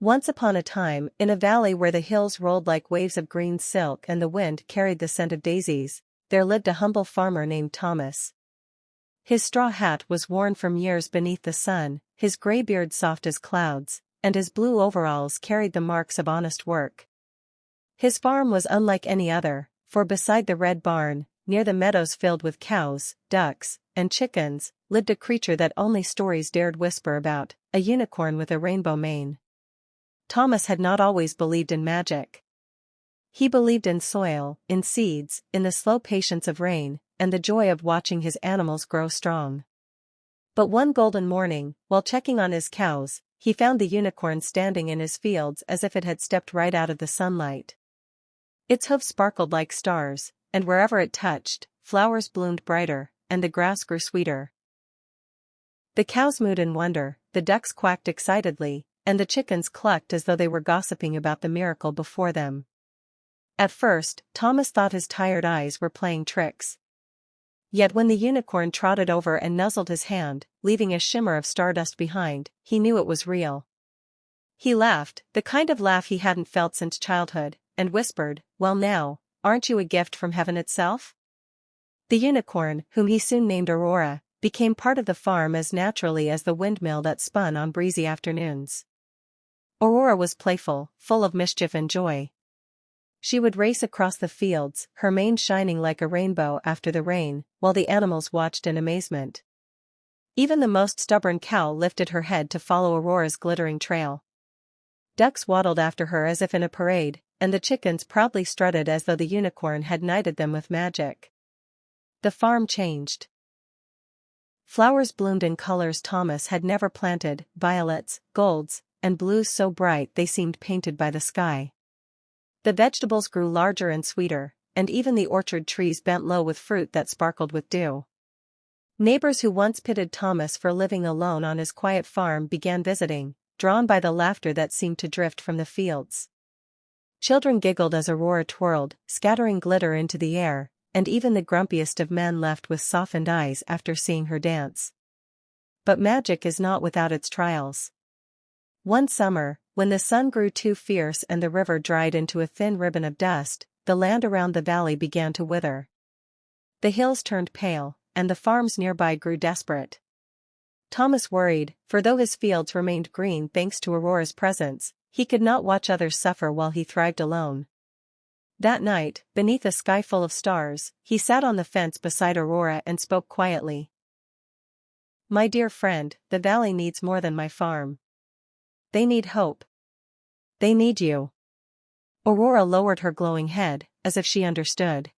Once upon a time, in a valley where the hills rolled like waves of green silk and the wind carried the scent of daisies, there lived a humble farmer named Thomas. His straw hat was worn from years beneath the sun, his gray beard soft as clouds, and his blue overalls carried the marks of honest work. His farm was unlike any other, for beside the red barn, near the meadows filled with cows, ducks, and chickens, lived a creature that only stories dared whisper about, a unicorn with a rainbow mane. Thomas had not always believed in magic. He believed in soil, in seeds, in the slow patience of rain, and the joy of watching his animals grow strong. But one golden morning, while checking on his cows, he found the unicorn standing in his fields as if it had stepped right out of the sunlight. Its hooves sparkled like stars, and wherever it touched, flowers bloomed brighter, and the grass grew sweeter. The cows mooed in wonder, the ducks quacked excitedly, and the chickens clucked as though they were gossiping about the miracle before them. At first, Thomas thought his tired eyes were playing tricks. Yet when the unicorn trotted over and nuzzled his hand, leaving a shimmer of stardust behind, he knew it was real. He laughed, the kind of laugh he hadn't felt since childhood, and whispered, "Well now, aren't you a gift from heaven itself?" The unicorn, whom he soon named Aurora, became part of the farm as naturally as the windmill that spun on breezy afternoons. Aurora was playful, full of mischief and joy. She would race across the fields, her mane shining like a rainbow after the rain, while the animals watched in amazement. Even the most stubborn cow lifted her head to follow Aurora's glittering trail. Ducks waddled after her as if in a parade, and the chickens proudly strutted as though the unicorn had knighted them with magic. The farm changed. Flowers bloomed in colors Thomas had never planted, violets, golds, and blues so bright they seemed painted by the sky. The vegetables grew larger and sweeter, and even the orchard trees bent low with fruit that sparkled with dew. Neighbors who once pitied Thomas for living alone on his quiet farm began visiting, drawn by the laughter that seemed to drift from the fields. Children giggled as Aurora twirled, scattering glitter into the air, and even the grumpiest of men left with softened eyes after seeing her dance. But magic is not without its trials. One summer, when the sun grew too fierce and the river dried into a thin ribbon of dust, the land around the valley began to wither. The hills turned pale, and the farms nearby grew desperate. Thomas worried, for though his fields remained green thanks to Aurora's presence, he could not watch others suffer while he thrived alone. That night, beneath a sky full of stars, he sat on the fence beside Aurora and spoke quietly. "My dear friend, the valley needs more than my farm. They need hope. They need you." Aurora lowered her glowing head, as if she understood.